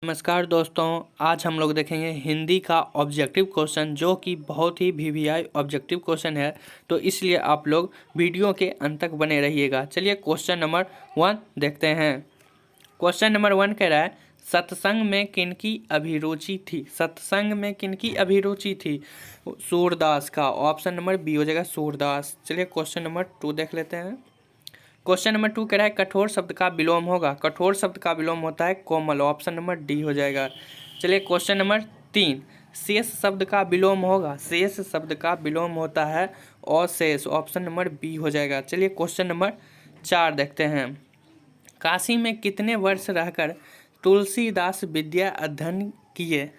नमस्कार दोस्तों, आज हम लोग देखेंगे हिंदी का ऑब्जेक्टिव क्वेश्चन जो कि बहुत ही वीवीआई ऑब्जेक्टिव क्वेश्चन है। तो इसलिए आप लोग वीडियो के अंत तक बने रहिएगा। चलिए क्वेश्चन नंबर 1 देखते हैं। क्वेश्चन नंबर 1 कह रहा है, सत्संग में किनकी अभिरुचि थी। सत्संग में किनकी अभिरुचि थी? सूरदास का। ऑप्शन नंबर बी हो जाएगा, सूरदास। चलिए क्वेश्चन नंबर 2 देख लेते हैं। क्वेश्चन नंबर 2 कह रहा है, कठोर शब्द का विलोम होगा। कठोर शब्द का विलोम होता है कोमल। ऑप्शन नंबर डी हो जाएगा। चलिए क्वेश्चन नंबर 3, शेष शब्द का विलोम होगा। शेष शब्द का विलोम होता है अशेष। ऑप्शन नंबर बी हो जाएगा। चलिए क्वेश्चन नंबर 4 देखते हैं। काशी में कितने वर्ष रहकर तुलसीदास विद्या अध्ययन किए?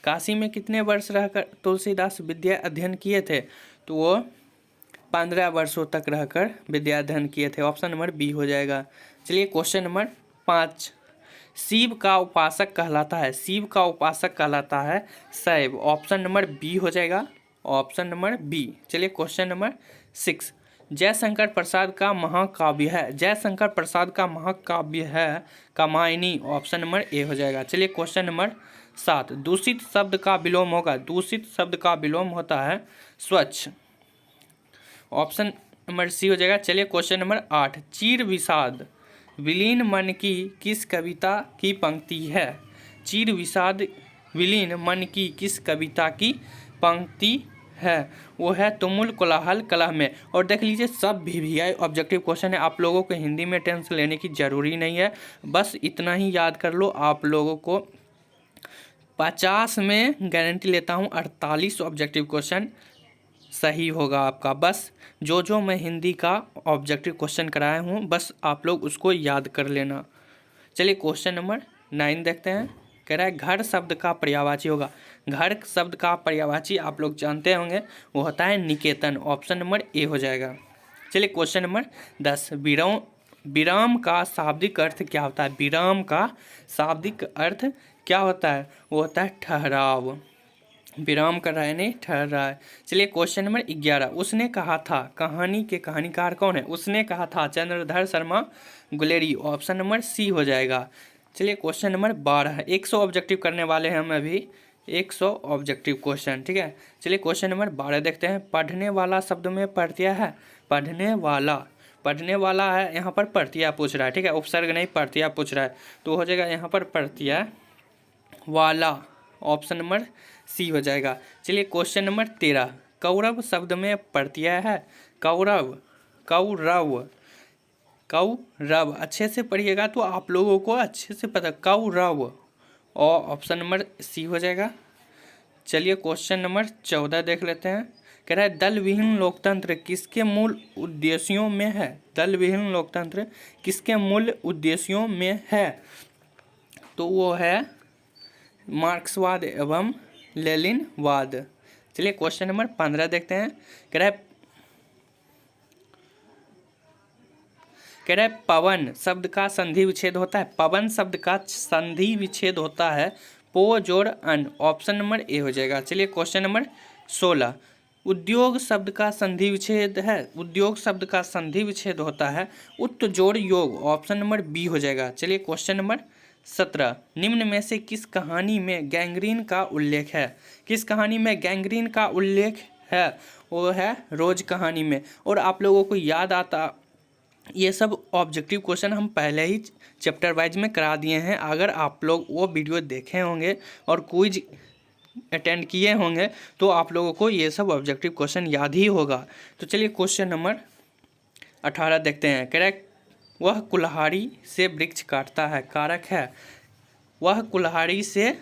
काशी में कितने वर्ष रहकर तुलसीदास विद्या अध्ययन किए थे? तो वो 15 वर्षों तक रहकर विद्या अध्ययन किए थे। ऑप्शन नंबर बी हो जाएगा। चलिए क्वेश्चन नंबर 5, शिव का उपासक कहलाता है। शिव का उपासक कहलाता है शैव। ऑप्शन नंबर बी हो जाएगा। Option number B. चलिए क्वेश्चन नंबर 6, जयशंकर प्रसाद का महाकाव्य है। जयशंकर प्रसाद का महाकाव्य है कामायनी। ऑप्शन नंबर ए हो जाएगा। चलिए क्वेश्चन नंबर 7, दूषित शब्द का विलोम होगा। दूषित शब्द का विलोम होता है स्वच्छ। ऑप्शन नंबर सी हो जाएगा। चलिए क्वेश्चन नंबर 8, चीर विषाद विलीन मन की किस कविता की पंक्ति है? चीर विषाद विलीन मन की किस कविता की पंक्ति है? वो है तुमुल कोलाहल कलह में। और देख लीजिए, सब वीवीआई ऑब्जेक्टिव क्वेश्चन है। आप लोगों को हिंदी में टेंशन लेने की ज़रूरी नहीं है, बस इतना ही याद कर लो। आप लोगों को 50 में गारंटी लेता हूँ 48 ऑब्जेक्टिव क्वेश्चन सही होगा आपका। बस जो मैं हिंदी का ऑब्जेक्टिव क्वेश्चन कराया हूँ, बस आप लोग उसको याद कर लेना। चलिए क्वेश्चन नंबर 9 देखते हैं। कह रहा है, घर शब्द का पर्यायवाची होगा। घर शब्द का पर्यायवाची आप लोग जानते होंगे, वो होता है निकेतन। ऑप्शन नंबर ए हो जाएगा। चलिए क्वेश्चन नंबर 10, विराम का शाब्दिक अर्थ क्या होता है? विराम का शाब्दिक अर्थ क्या होता है? वो होता है ठहराव। विराम कर रहा है, नहीं ठहर रहा है। चलिए क्वेश्चन नंबर 11, उसने कहा था कहानी के कहानीकार कौन है? उसने कहा था Chandradhar Sharma Guleri. Option number C हो जाएगा। चलिए क्वेश्चन नंबर 12, 100 ऑब्जेक्टिव करने वाले हैं हम अभी, 100 ऑब्जेक्टिव क्वेश्चन, ठीक है। चलिए क्वेश्चन नंबर 12 देखते हैं। पढ़ने वाला शब्द में प्रत्यय है। पढ़ने वाला है, यहाँ पर प्रत्यय पूछ रहा है, ठीक है। उपसर्ग नहीं, प्रत्यय पूछ रहा है, तो हो जाएगा यहाँ पर प्रत्यय वाला। ऑप्शन नंबर सी हो जाएगा। चलिए क्वेश्चन नंबर 13, कौरव शब्द में प्रत्यय है। कौरव अच्छे से पढ़िएगा तो आप लोगों को अच्छे से पता। कौरव, और ऑप्शन नंबर सी हो जाएगा। चलिए क्वेश्चन नंबर 14 देख लेते हैं। कह रहा है, दल विहीन लोकतंत्र किसके मूल उद्देश्यों में है? दल विहीन लोकतंत्र किसके मूल उद्देश्यों में है? तो वो है मार्क्सवाद एवं लेनिनवाद। चलिए क्वेश्चन नंबर 15 देखते हैं। कह रहा है पवन शब्द का संधि विच्छेद होता है। पवन शब्द का संधि विच्छेद होता है पो जोड़ अन। ऑप्शन नंबर ए हो जाएगा। चलिए क्वेश्चन नंबर 16, उद्योग शब्द का संधि विच्छेद है। उद्योग शब्द का संधि विच्छेद होता है उत जोड़ योग। ऑप्शन नंबर बी हो जाएगा। चलिए क्वेश्चन नंबर 17, निम्न में से किस कहानी में गैंग्रीन का उल्लेख है? किस कहानी में गैंग्रीन का उल्लेख है? वो है रोज कहानी में। और आप लोगों को याद आता, ये सब ऑब्जेक्टिव क्वेश्चन हम पहले ही चैप्टर वाइज में करा दिए हैं। अगर आप लोग वो वीडियो देखे होंगे और क्विज अटेंड किए होंगे तो आप लोगों को ये सब ऑब्जेक्टिव क्वेश्चन याद ही होगा। तो चलिए क्वेश्चन नंबर 18 देखते हैं। कह रहा है, वह कुल्हाड़ी से वृक्ष काटता है। कारक है, वह कुल्हाड़ी से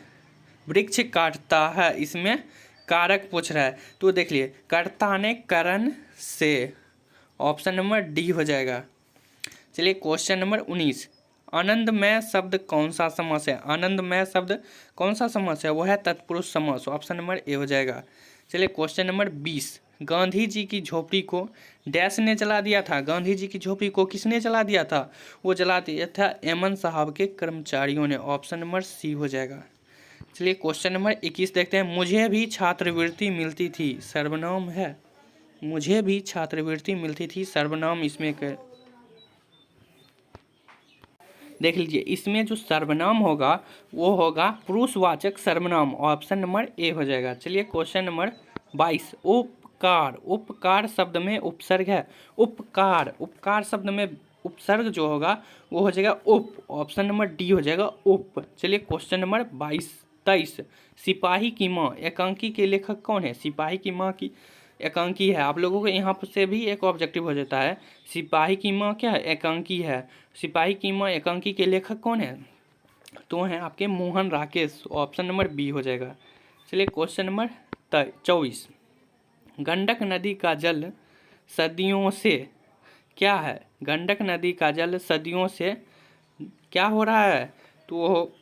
वृक्ष काटता है, इसमें कारक पूछ रहा है। तो देख लिए, कर्ता ने करण से। ऑप्शन नंबर डी हो जाएगा। चलिए क्वेश्चन नंबर 19, आनंदमय शब्द कौन सा समास है? आनंदमय शब्द कौन सा समास है? वो है तत्पुरुष समास। ऑप्शन नंबर ए हो जाएगा। चलिए क्वेश्चन नंबर 20, गांधी जी की झोपड़ी को डैश ने जला दिया था। गांधी जी की झोपड़ी को किसने जला दिया था? वो जला दिया था एमन साहब के कर्मचारियों ने। ऑप्शन नंबर सी हो जाएगा। चलिए क्वेश्चन नंबर 21 देखते हैं। मुझे भी छात्रवृत्ति मिलती थी, सर्वनाम है। मुझे भी छात्रवृत्ति मिलती थी, सर्वनाम इसमें देख लीजिए, इसमें जो सर्वनाम होगा वो होगा पुरुषवाचक सर्वनाम, ऑप्शन नंबर ए हो जाएगा। चलिए क्वेश्चन नंबर 22, उपकार। उपकार शब्द में उपसर्ग है, उपकार, उपकार शब्द में उपसर्ग जो होगा वो हो जाएगा उप, ऑप्शन नंबर डी हो जाएगा उप। चलिए क्वेश्चन नंबर 23, सिपाही की माँ, एकांकी के लेखक कौन है? सिपाही की माँ की एकांकी है। आप लोगों को यहाँ पर से भी एक ऑब्जेक्टिव हो जाता है, सिपाही की माँ क्या है? एकांकी है। सिपाही की माँ एकांकी के लेखक कौन है? तो हैं आपके Mohan Rakesh, option number B हो जाएगा। चलिए क्वेश्चन नंबर 24, गंडक नदी का जल सदियों से क्या है? गंडक नदी का जल सदियों से क्या हो रहा है? तो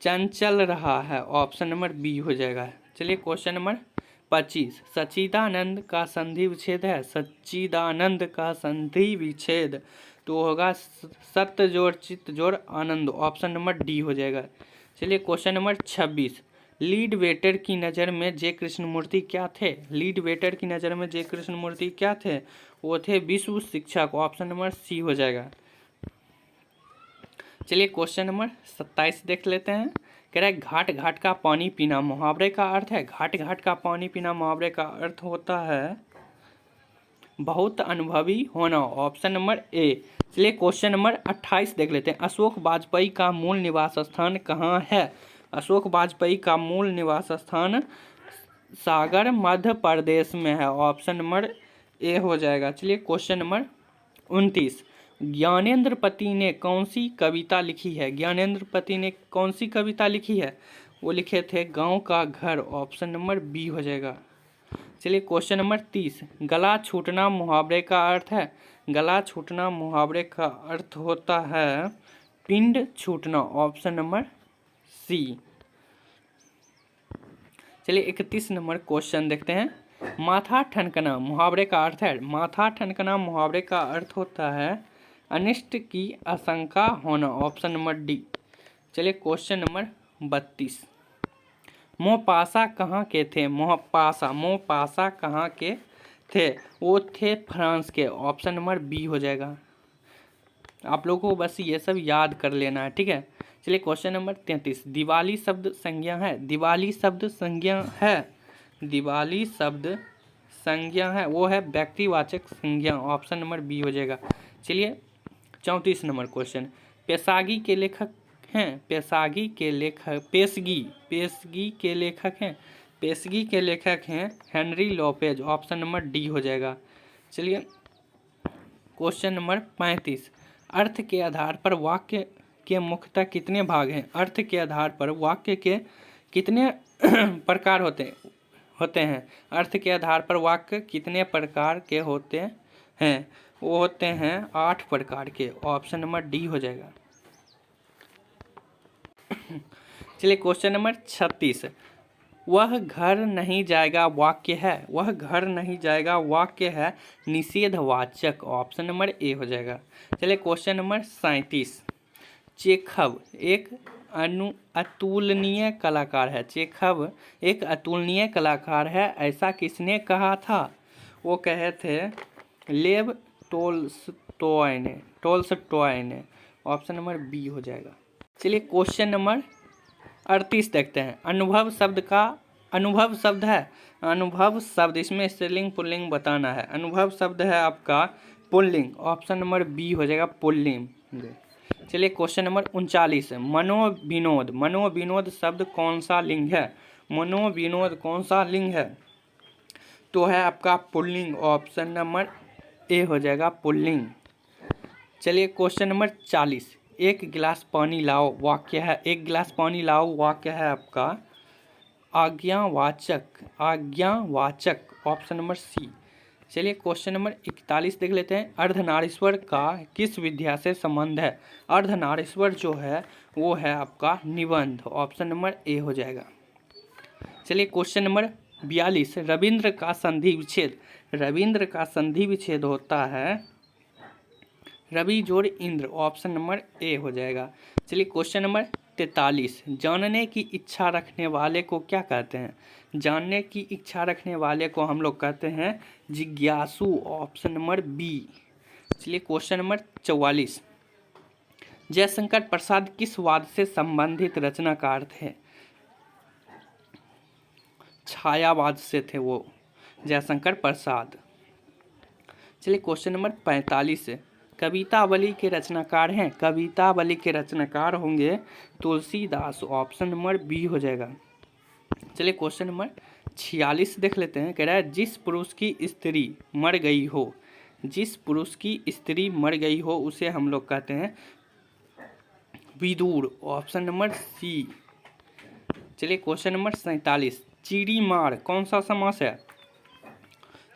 चंचल रहा है, ऑप्शन नंबर बी हो जाएगा। चलिए क्वेश्चन नंबर 25, सच्चिदानंद का संधि विच्छेद है, सच्चिदानंद का संधि विच्छेद तो होगा सत्य जोड़ चित्त जोड़ आनंद, ऑप्शन नंबर डी हो जाएगा। चलिए क्वेश्चन नंबर 26, लीड वेटर की नज़र में जे कृष्णमूर्ति क्या थे? लीड वेटर की नज़र में जे कृष्णमूर्ति क्या थे? वो थे विश्व शिक्षक, ऑप्शन नंबर सी हो जाएगा। चलिए क्वेश्चन नंबर 27 देख लेते हैं। कह रहा है घाट घाट का पानी पीना, मुहावरे का अर्थ है, घाट घाट का पानी पीना मुहावरे का अर्थ होता है बहुत अनुभवी होना, ऑप्शन नंबर ए। चलिए क्वेश्चन नंबर 28 देख लेते हैं। अशोक वाजपेयी का मूल निवास स्थान कहाँ है? अशोक वाजपेयी का मूल निवास स्थान सागर मध्य प्रदेश में है, ऑप्शन नंबर ए हो जाएगा। चलिए क्वेश्चन नंबर 29, ज्ञानेंद्र पति ने कौन सी कविता लिखी है? ज्ञानेंद्र पति ने कौन सी कविता लिखी है? वो लिखे थे गांव का घर, ऑप्शन नंबर बी हो जाएगा। चलिए क्वेश्चन नंबर 30, गला छूटना मुहावरे का अर्थ है, गला छूटना मुहावरे का अर्थ होता है पिंड छूटना, ऑप्शन नंबर सी। चलिए 31 नंबर क्वेश्चन देखते हैं। माथा ठनकना मुहावरे का अर्थ है, माथा ठनकना मुहावरे का अर्थ होता है अनिष्ट की आशंका होना, ऑप्शन नंबर डी। चलिए क्वेश्चन नंबर 32, मोहपासा कहाँ के थे? मोहपासा कहाँ के थे? वो थे फ्रांस के, ऑप्शन नंबर बी हो जाएगा। आप लोगों को बस ये सब याद कर लेना है, ठीक है। चलिए क्वेश्चन नंबर 33, दिवाली शब्द संज्ञा है, दिवाली शब्द संज्ञा है, दिवाली शब्द संज्ञा है, वो है व्यक्तिवाचक संज्ञा, ऑप्शन नंबर बी हो जाएगा। चलिए 34 नंबर क्वेश्चन, पेशागी के लेखक हैं, पेशागी के लेखक, पेशगी के लेखक हैं, पेशगी के लेखक हैं Henry Lopez, option number D हो जाएगा। चलिए क्वेश्चन नंबर 35, अर्थ के आधार पर वाक्य के मुख्यतः कितने भाग हैं? अर्थ के आधार पर वाक्य के कितने प्रकार होते हैं? अर्थ के आधार पर वाक्य कितने प्रकार के होते हैं? वो होते हैं 8 प्रकार के, ऑप्शन नंबर डी हो जाएगा। चलिए क्वेश्चन नंबर 36, वह घर नहीं जाएगा वाक्य है, वह घर नहीं जाएगा वाक्य है निषेधवाचक, ऑप्शन नंबर ए हो जाएगा। चलिए क्वेश्चन नंबर 37, चेखव एक अतुलनीय कलाकार है, चेखव एक अतुलनीय कलाकार है, ऐसा किसने कहा था? वो कहे थे लेव टोल्स्टॉय ने, ऑप्शन नंबर बी हो जाएगा। चलिए क्वेश्चन नंबर 38 देखते हैं। अनुभव शब्द है, अनुभव शब्द इसमें स्त्रीलिंग पुल्लिंग बताना है, अनुभव शब्द है आपका पुल्लिंग, ऑप्शन नंबर बी हो जाएगा पुल्लिंग। चलिए क्वेश्चन नंबर 39, मनोविनोद शब्द कौन सा लिंग है? मनोविनोद कौन सा लिंग है? तो है आपका पुल्लिंग, ऑप्शन नंबर ए हो जाएगा पुल्लिंग। चलिए क्वेश्चन नंबर 40, एक गिलास पानी लाओ वाक्य है, एक गिलास पानी लाओ वाक्य है आपका आज्ञावाचक, ऑप्शन नंबर सी। चलिए क्वेश्चन नंबर 41 देख लेते हैं। अर्धनारीश्वर का किस विद्या से संबंध है? अर्धनारीश्वर जो है वो है आपका निबंध, ऑप्शन नंबर ए हो जाएगा। चलिए क्वेश्चन नंबर 42, रविंद्र का संधि विच्छेद, रविंद्र का संधि विच्छेद होता है रवि जोड़ इंद्र, ऑप्शन नंबर ए हो जाएगा। चलिए क्वेश्चन नंबर 43, जानने की इच्छा रखने वाले को क्या कहते हैं? जानने की इच्छा रखने वाले को हम लोग कहते हैं जिज्ञासु, ऑप्शन नंबर बी। चलिए क्वेश्चन नंबर 44, जयशंकर प्रसाद किस वाद से संबंधित रचनाकार थे? छायावाद से थे वो जयशंकर प्रसाद। चलिए क्वेश्चन नंबर 45, कवितावली के रचनाकार हैं? कवितावली के रचनाकार होंगे तुलसीदास, ऑप्शन नंबर बी हो जाएगा। चलिए क्वेश्चन नंबर 46 देख लेते हैं। कह रहा है जिस पुरुष की स्त्री मर गई हो, जिस पुरुष की स्त्री मर गई हो उसे हम लोग कहते हैं विदुर, ऑप्शन नंबर सी। चलिए क्वेश्चन नंबर 47, चीड़ी मार कौन सा समास है?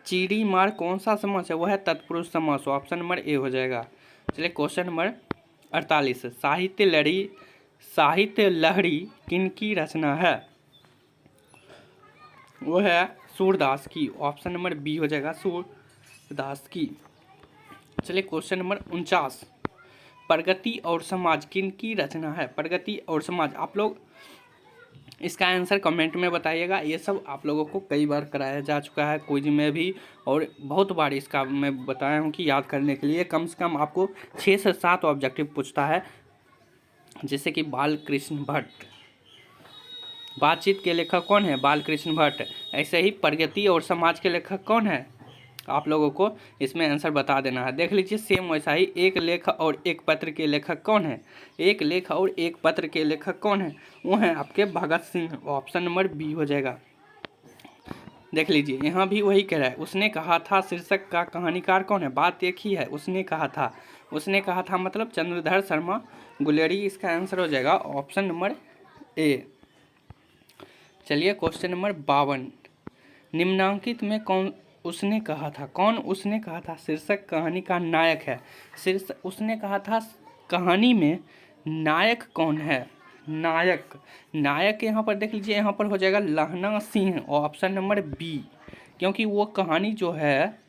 चीड़ी मार कौन सा समास है? वह है तत्पुरुष समास, ऑप्शन नंबर ए हो जाएगा। चलिए क्वेश्चन नंबर 48, साहित्य लहरी किनकी रचना है? वो है सूरदास की, ऑप्शन नंबर बी हो जाएगा, सूरदास की। चलिए क्वेश्चन नंबर 49, प्रगति और समाज किनकी रचना है? प्रगति और समाज, आप लोग इसका आंसर कमेंट में बताइएगा। ये सब आप लोगों को कई बार कराया जा चुका है क्विज में भी, और बहुत बार इसका मैं बताया हूँ कि याद करने के लिए कम से कम आपको 6 से 7 ऑब्जेक्टिव पूछता है। जैसे कि बालकृष्ण भट्ट, बातचीत के लेखक कौन है? बालकृष्ण भट्ट। ऐसे ही प्रगति और समाज के लेखक कौन है? आप लोगों को इसमें आंसर बता देना है। देख लीजिए सेम वैसा ही, एक लेख और एक पत्र के लेखक कौन है? एक लेख और एक पत्र के लेखक कौन है? वो हैं आपके Bhagat Singh, option number B हो जाएगा। देख लीजिए यहाँ भी वही कह रहा है, उसने कहा था शीर्षक का कहानीकार कौन है? बात एक ही है, उसने कहा था। उसने कहा था मतलब चंद्रधर शर्मा गुलेरी, इसका आंसर हो जाएगा ऑप्शन नंबर ए। चलिए क्वेश्चन नंबर 52, निम्नांकित में कौन उसने कहा था? कौन उसने कहा था? शीर्षक कहानी का नायक है। शीर्षक उसने कहा था, कहानी में नायक कौन है? नायक यहाँ पर देख लीजिए, यहाँ पर हो जाएगा लहना सिंह, ऑप्शन नंबर बी, क्योंकि वो कहानी जो है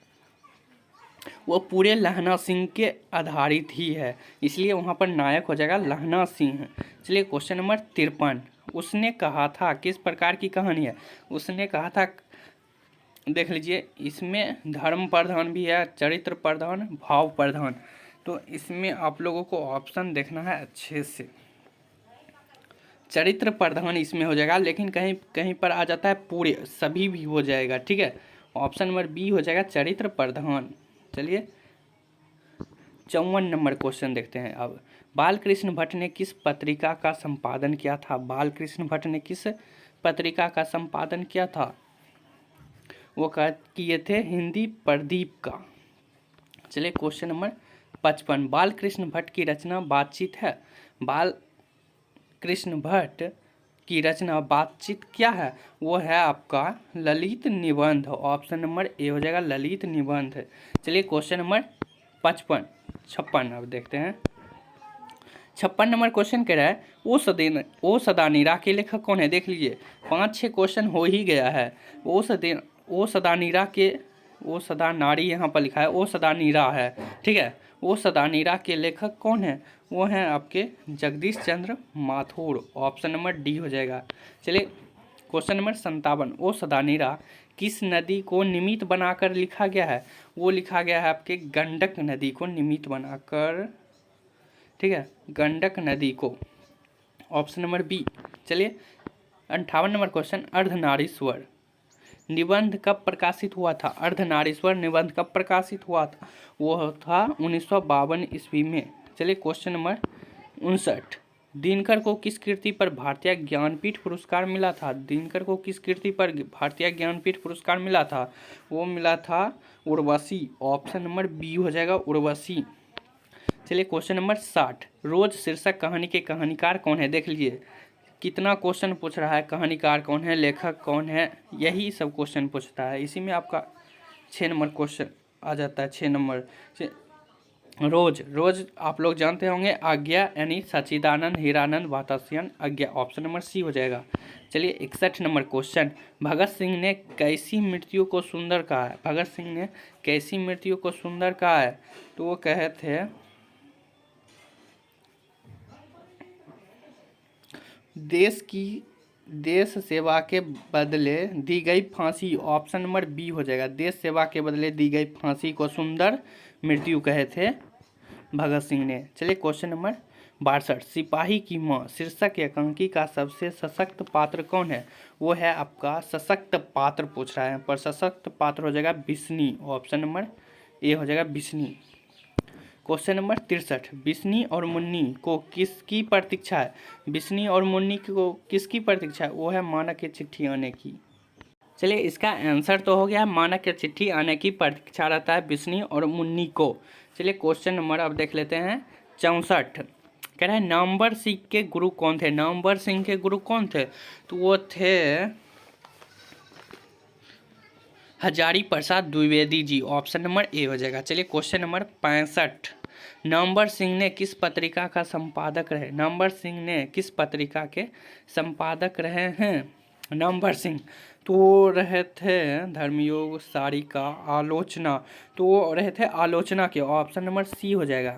वो पूरे लहना सिंह के आधारित ही है, इसलिए वहाँ पर नायक हो जाएगा लहना सिंह। चलिए क्वेश्चन नंबर 53, उसने कहा था किस प्रकार की कहानी है? उसने कहा था, देख लीजिए इसमें धर्म प्रधान भी है, चरित्र प्रधान, भाव प्रधान, तो इसमें आप लोगों को ऑप्शन देखना है अच्छे से। चरित्र प्रधान इसमें हो जाएगा, लेकिन कहीं कहीं पर आ जाता है पूरे, सभी भी हो जाएगा, ठीक है। ऑप्शन नंबर बी हो जाएगा चरित्र प्रधान। चलिए 54 नंबर क्वेश्चन देखते हैं अब। बालकृष्ण भट्ट ने किस पत्रिका का संपादन किया था? बालकृष्ण भट्ट ने किस पत्रिका का संपादन किया था? वो किए थे हिंदी प्रदीप का। चलिए क्वेश्चन नंबर 55, बालकृष्ण भट्ट की रचना बातचीत है। बालकृष्ण भट्ट की रचना बातचीत क्या है? वो है आपका ललित निबंध, ऑप्शन नंबर ए हो जाएगा ललित निबंध। चलिए क्वेश्चन नंबर 56 अब देखते हैं। 56 नंबर क्वेश्चन कह रहा है ओ सदानीरा के लेखक कौन है? देख लीजिए 5-6 क्वेश्चन हो ही गया है। ओ सदानीरा के, ओ सदानारी यहाँ पर लिखा है, ओ सदानीरा है, ठीक है। ओ सदानीरा के लेखक कौन है? वो हैं आपके जगदीश चंद्र माथुर, ऑप्शन नंबर डी हो जाएगा। चलिए क्वेश्चन नंबर 57, ओ सदानीरा किस नदी को निमित्त बनाकर लिखा गया है? वो लिखा गया है आपके गंडक नदी को निमित्त बनाकर, ठीक है, गंडक नदी को, ऑप्शन नंबर बी। चलिए 58 नंबर क्वेश्चन, अर्धनारीश्वर निबंध कब प्रकाशित हुआ था? अर्धनारीश्वर निबंध कब प्रकाशित हुआ था? वो था 1952 ईस्वी में। चलिए क्वेश्चन नंबर 59, दिनकर को किस कृति पर भारतीय ज्ञानपीठ पुरस्कार मिला था? दिनकर को किस कृति पर भारतीय ज्ञानपीठ पुरस्कार मिला था? वो मिला था उर्वशी, ऑप्शन नंबर बी हो जाएगा उर्वशी। चलिए क्वेश्चन नंबर 60, रोज शीर्षक कहानी के कहानीकार कौन है? देख लीजिए कितना क्वेश्चन पूछ रहा है, कहानीकार कौन है, लेखक कौन है, यही सब क्वेश्चन पूछता है। इसी में आपका 6 नंबर क्वेश्चन आ जाता है। 6 नंबर रोज आप लोग जानते होंगे, आज्ञा यानी सच्चिदानंद हीरानंद वातास्यन आज्ञा, ऑप्शन नंबर सी हो जाएगा। चलिए 61 नंबर क्वेश्चन, भगत सिंह ने कैसी मृत्यु को सुंदर कहा है? भगत सिंह ने कैसी मृत्यु को सुंदर कहा है? तो वो कहे थे देश सेवा के बदले दी गई फांसी, ऑप्शन नंबर बी हो जाएगा। देश सेवा के बदले दी गई फांसी को सुंदर मृत्यु कहे थे भगत सिंह ने। चलिए क्वेश्चन नंबर 62, सिपाही की मां शीर्षक एकांकी का सबसे सशक्त पात्र कौन है? वो है आपका सशक्त पात्र पूछ रहा है, पर सशक्त पात्र हो जाएगा बिस्नी। ऑप्शन नंबर ए हो जाएगा बिस्नी। क्वेश्चन नंबर 63, बिस्नी और मुन्नी को किसकी प्रतीक्षा है? बिस्नी और मुन्नी को किसकी प्रतीक्षा है? वो है मानक की चिट्ठी आने की। चलिए इसका आंसर तो हो गया, मानक की चिट्ठी आने की प्रतीक्षा रहता है बिस्नी और मुन्नी को। चलिए क्वेश्चन नंबर अब देख लेते हैं 64, कह रहे हैं नामवर सिंह के गुरु कौन थे? नामवर सिंह के गुरु कौन थे? तो वो थे Hazari Prasad Dwivedi ji. Option number A हो जाएगा। चलिए क्वेश्चन नंबर 65, नामवर सिंह ने किस पत्रिका का संपादक रहे? नामवर सिंह ने किस पत्रिका के संपादक रहे हैं? नामवर सिंह तो वो रहे थे धर्मयोग, सारिका, आलोचना, तो वो रहे थे आलोचना के। ऑप्शन नंबर सी हो जाएगा।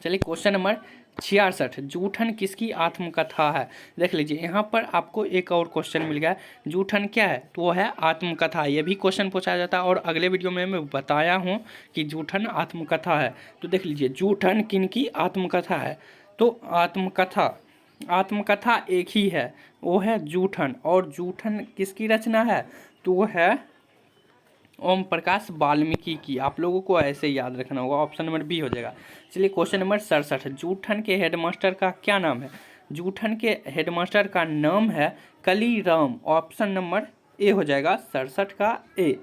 चलिए क्वेश्चन नंबर 66, जूठन किसकी आत्मकथा है? देख लीजिए यहाँ पर आपको एक और क्वेश्चन मिल गया है। जूठन क्या है? तो वो है आत्मकथा। ये भी क्वेश्चन पूछा जाता है और अगले वीडियो में मैं बताया हूँ कि जूठन आत्मकथा है। तो देख लीजिए जूठन किनकी आत्मकथा है? तो आत्मकथा एक ही है, वो है जूठन। और जूठन किसकी रचना है? तो वो है ओम प्रकाश वाल्मीकि की। आप लोगों को ऐसे याद रखना होगा। ऑप्शन नंबर बी हो जाएगा। चलिए क्वेश्चन नंबर 67, जूठन के हेडमास्टर का क्या नाम है? जूठन के हेडमास्टर का नाम है कलीराम। ऑप्शन नंबर ए हो जाएगा 67 का ए।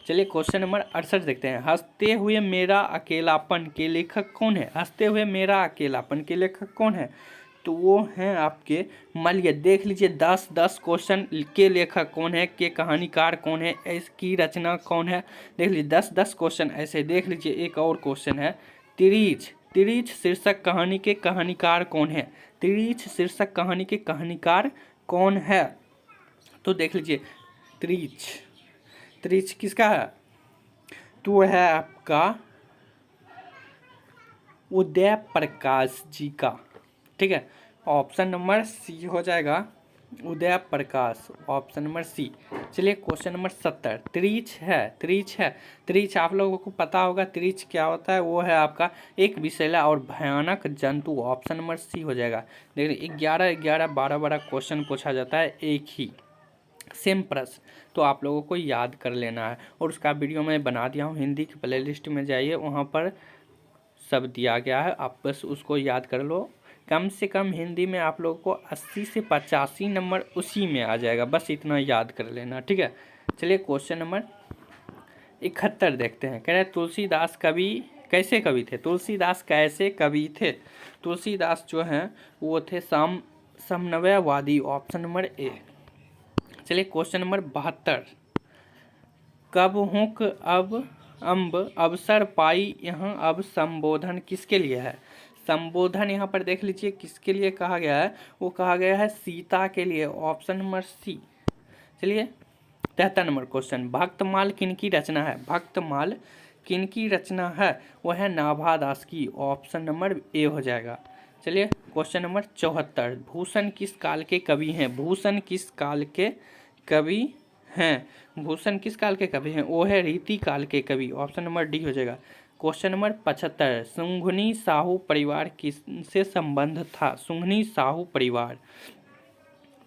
चलिए क्वेश्चन नंबर 68 देखते हैं, हंसते हुए मेरा अकेलापन के लेखक कौन है? हंसते हुए मेरा अकेलापन के लेखक कौन है? तो वो हैं आपके मलय। देख लीजिए 10 क्वेश्चन के लेखक कौन है, के कहानीकार कौन है, इसकी रचना कौन है। देख लीजिए 10 क्वेश्चन ऐसे। देख लीजिए एक और क्वेश्चन है, तिरीच शीर्षक कहानी के कहानीकार कौन है? तिरीच शीर्षक कहानी के कहानीकार कौन है? तो देख लीजिए तिरीच किसका है? तो वह है आपका उदय प्रकाश जी का। ठीक है, ऑप्शन नंबर सी हो जाएगा Uday Prakash. Option number C. चलिए क्वेश्चन नंबर 70, त्रिच आप लोगों को पता होगा त्रिच क्या होता है? वो है आपका एक विषैला और भयानक जंतु। ऑप्शन नंबर सी हो जाएगा। देखिए 11 12 क्वेश्चन पूछा जाता है एक ही सेम प्रश्न, तो आप लोगों को याद कर लेना है। और उसका वीडियो मैं बना दिया हूँ, हिंदी की प्लेलिस्ट में जाइए, वहाँ पर सब दिया गया है, आप बस उसको याद कर लो। कम से कम हिंदी में आप लोगों को 80 से 85 नंबर उसी में आ जाएगा, बस इतना याद कर लेना। ठीक है, चलिए क्वेश्चन नंबर 71 देखते हैं। कह रहे तुलसीदास कवि कैसे कवि थे? तुलसीदास कैसे कवि थे? तुलसीदास जो हैं वो थे समन्वयवादी। Option number A. चलिए क्वेश्चन नंबर 72, कब हुक अब अम्ब अवसर पाई यहाँ अब संबोधन किसके लिए है? संबोधन यहाँ पर देख लीजिए किसके लिए कहा गया है? वो कहा गया है सीता के लिए। Option number C. चलिए 73 नंबर क्वेश्चन, भक्तमाल किनकी रचना है? भक्तमाल किनकी रचना है? वो है नाभा दास की। ऑप्शन नंबर ए हो जाएगा। चलिए क्वेश्चन नंबर 74, भूषण किस काल के कवि हैं? भूषण किस काल के कवि हैं? भूषण किस काल के कवि हैं? वो है रीति काल के कवि। ऑप्शन नंबर डी हो जाएगा। क्वेश्चन नंबर 75, सुंघनी साहू परिवार किससे संबंध था? सुंघनी साहू परिवार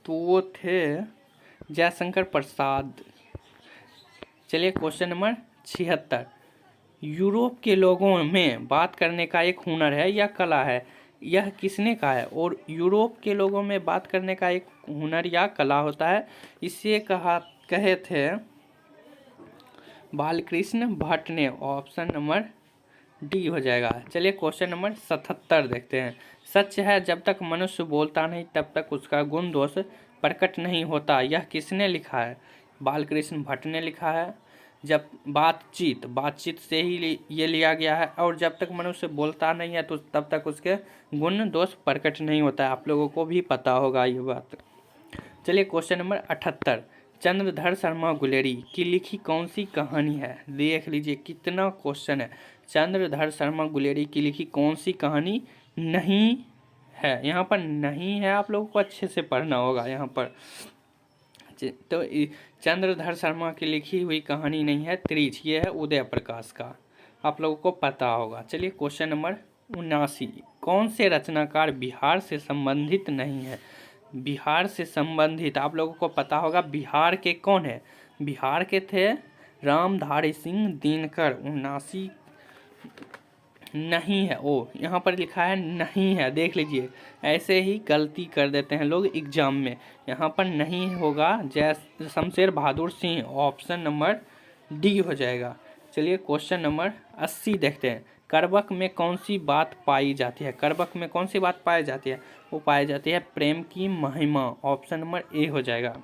तो वो थे जयशंकर प्रसाद। चलिए क्वेश्चन नंबर 76, यूरोप के लोगों में बात करने का एक हुनर है या कला है? यह किसने कहा है? और यूरोप के लोगों में बात करने का एक हुनर या कला होता है, इसे कहे थे बालकृष्ण भट्ट ने। ऑप्शन नंबर डी हो जाएगा। चलिए क्वेश्चन नंबर 77 देखते हैं, सच है जब तक मनुष्य बोलता नहीं तब तक उसका गुण दोष प्रकट नहीं होता, यह किसने लिखा है? बालकृष्ण भट्ट ने लिखा है। जब बातचीत से ही ये लिया गया है, और जब तक मनुष्य बोलता नहीं है तो तब तक उसके गुण दोष प्रकट नहीं होता है। आप लोगों को भी पता होगा ये बात। चलिए क्वेश्चन नंबर 78, चंद्रधर शर्मा गुलेरी की लिखी कौन सी कहानी है? देख लीजिए कितना क्वेश्चन है। चंद्रधर शर्मा गुलेरी की लिखी कौन सी कहानी नहीं है? यहाँ पर नहीं है, आप लोगों को अच्छे से पढ़ना होगा यहाँ पर। तो चंद्रधर शर्मा की लिखी हुई कहानी नहीं है त्रिच, ये है उदय प्रकाश का। आप लोगों को पता होगा। चलिए क्वेश्चन नंबर 79, कौन से रचनाकार बिहार से संबंधित नहीं है? बिहार से संबंधित आप लोगों को पता होगा, बिहार के कौन है? बिहार के थे रामधारी सिंह दिनकर। 79 नहीं है, ओ यहाँ पर लिखा है नहीं है, देख लीजिए, ऐसे ही गलती कर देते हैं लोग एग्जाम में। यहाँ पर नहीं होगा, जय Shamsher Bahadur Singh, option number D हो जाएगा। चलिए क्वेश्चन नंबर 80 देखते हैं, करबक में कौन सी बात पाई जाती है? करबक में कौन सी बात पाई जाती है? वो पाई जाती है प्रेम की महिमा, ऑप्शन नंबर ए हो जाएगा।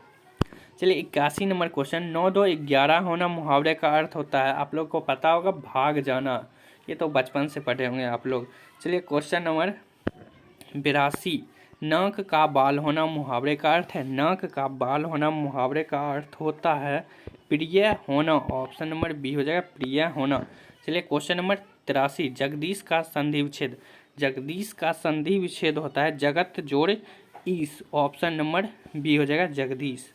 चलिए 81 नंबर क्वेश्चन, 9 2 11 होना मुहावरे का अर्थ होता है? आप लोग को पता होगा, भाग जाना, ये तो बचपन से पढ़े होंगे आप लोग। चलिए क्वेश्चन नंबर 82, नाक का बाल होना मुहावरे का अर्थ है? नाक का बाल होना मुहावरे का अर्थ होता है प्रिय होना, ऑप्शन नंबर बी हो जाएगा, प्रिय होना। चलिए क्वेश्चन नंबर 83, जगदीश का संधि विच्छेद। जगदीश का संधि विच्छेद होता है जगत जोड़ ईस, ऑप्शन नंबर बी हो जाएगा, जगदीश।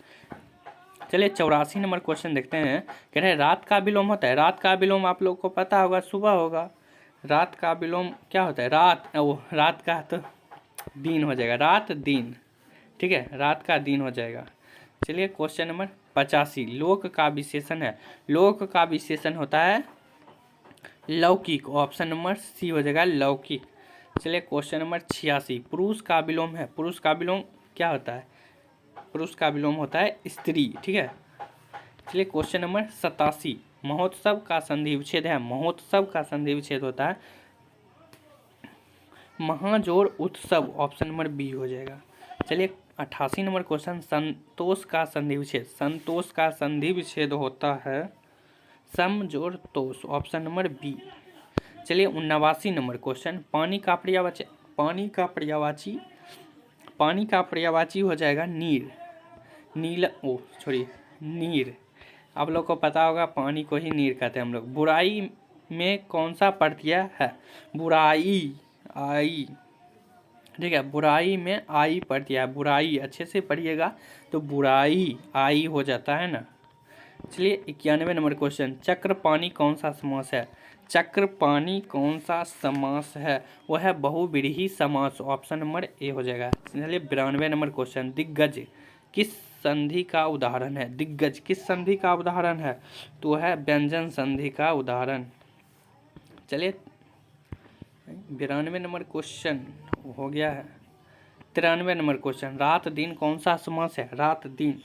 चलिए 84 नंबर क्वेश्चन देखते हैं, कह रहे हैं रात का विलोम होता है? रात का विलोम आप लोग को पता होगा, सुबह होगा। रात का विलोम क्या होता है? रात का तो दिन हो जाएगा, रात दिन, ठीक है, रात का दिन हो जाएगा। चलिए क्वेश्चन नंबर 85, लोक का विशेषण है? लोक का विशेषण होता है लौकिक, ऑप्शन नंबर सी हो जाएगा, लौकिक। चलिए क्वेश्चन नंबर 86, पुरुष का विलोम है? पुरुष का विलोम क्या होता है? पुरुष का विलोम होता है स्त्री, ठीक है। चलिए क्वेश्चन नंबर 87, महोत्सव का संधि विच्छेद है? महोत्सव का संधि विच्छेद होता है महाजोड़ उत्सव, ऑप्शन नंबर बी हो जाएगा। चलिए 88 नंबर क्वेश्चन, संतोष का संधि विच्छेद। संतोष का संधि विच्छेद होता है सम जोड़ तोष, ऑप्शन नंबर बी। चलिए 89 नंबर क्वेश्चन, पानी का पर्यायवाची हो जाएगा नीर। नीर, आप लोग को पता होगा, पानी को ही नीर कहते हैं हम लोग। बुराई में कौन सा प्रत्यय है? बुराई, आई, ठीक है, बुराई में आई प्रत्यय है, बुराई, अच्छे से पढ़िएगा तो बुराई आई हो जाता है ना। चलिए 91 नंबर क्वेश्चन, चक्र पानी कौन सा समास है? चक्र पानी कौन सा समास है? वह है बहुव्रीहि समास, ऑप्शन नंबर ए हो जाएगा। चलिए 92 नंबर क्वेश्चन, दिग्गज किस संधि का उदाहरण है? दिग्गज किस संधि का उदाहरण है? तो है व्यंजन संधि का उदाहरण। चलिए 92 नंबर क्वेश्चन हो गया है। 93 नंबर क्वेश्चन, रात दिन कौन सा समास है? रात दिन,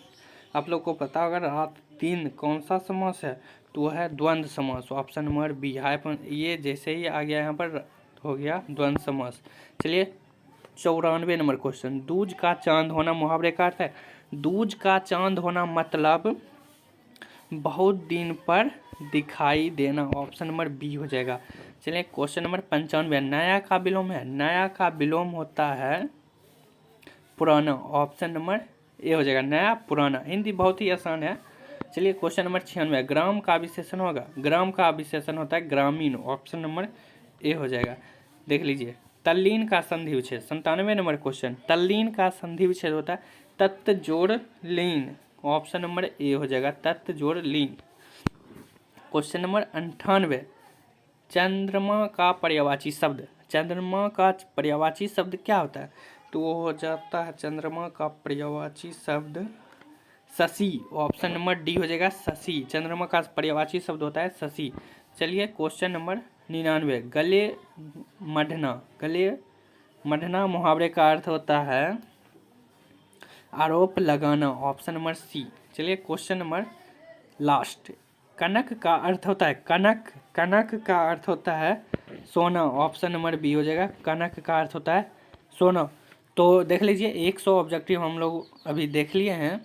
आप लोग को पता होगा, रात दिन कौन सा समास है? तो है द्वंद्व समास, ऑप्शन नंबर बी। ये जैसे ही आ गया यहाँ पर हो गया द्वंद्व समास। चलिए 94 नंबर क्वेश्चन, दूज का चांद होना मुहावरे का अर्थ है? दूज का चांद होना मतलब बहुत दिन पर दिखाई देना, ऑप्शन नंबर बी हो जाएगा। चलिए क्वेश्चन नंबर 95, नया का विलोम है? नया का विलोम होता है पुराना, ऑप्शन नंबर ए हो जाएगा, नया पुराना। हिंदी बहुत ही आसान है। चलिए क्वेश्चन नंबर 96, ग्राम का विशेषण होगा? ग्राम का विशेषण होता है ग्रामीण, ऑप्शन नंबर ए हो जाएगा। देख लीजिए, तल्लीन का संधि विच्छेद। 97 नंबर क्वेश्चन, तल्लीन का संधि विच्छेद होता है तत्त जोड़ लीन, ऑप्शन नंबर ए हो जाएगा, तत्त जोड़ लीन। क्वेश्चन नंबर 98, चंद्रमा का पर्यायवाची शब्द। चंद्रमा का पर्यायवाची शब्द क्या होता है? तो वो हो जाता है चंद्रमा का पर्यायवाची शब्द शशि, ऑप्शन नंबर डी हो जाएगा, शशि। चंद्रमा का पर्यायवाची शब्द होता है शशि। चलिए क्वेश्चन नंबर 99, गले मढ़ना। गले मढ़ना मुहावरे का अर्थ होता है आरोप लगाना, ऑप्शन नंबर सी। चलिए क्वेश्चन नंबर लास्ट, कनक का अर्थ होता है? कनक का अर्थ होता है सोना, ऑप्शन नंबर बी हो जाएगा, कनक का अर्थ होता है सोना। तो देख लीजिए 100 ऑब्जेक्टिव हम लोग अभी देख लिए हैं।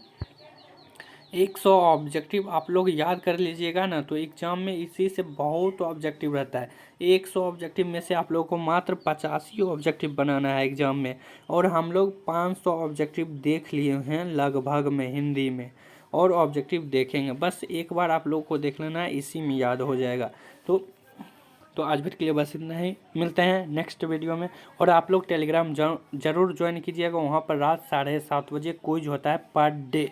100 ऑब्जेक्टिव आप लोग याद कर लीजिएगा ना, तो एग्जाम में इसी से बहुत ऑब्जेक्टिव रहता है। 100 ऑब्जेक्टिव में से आप लोग को मात्र 85 ऑब्जेक्टिव बनाना है एग्जाम में, और हम लोग 500 ऑब्जेक्टिव देख लिए हैं लगभग में हिंदी में, और ऑब्जेक्टिव देखेंगे। बस एक बार आप लोग को देख लेना है, इसी में याद हो जाएगा। तो आज भी के लिए बस इतना ही, मिलते हैं नेक्स्ट वीडियो में। और आप लोग टेलीग्राम जरूर ज्वाइन कीजिएगा, वहाँ पर रात 7:30 बजे क्विज होता है पर डे।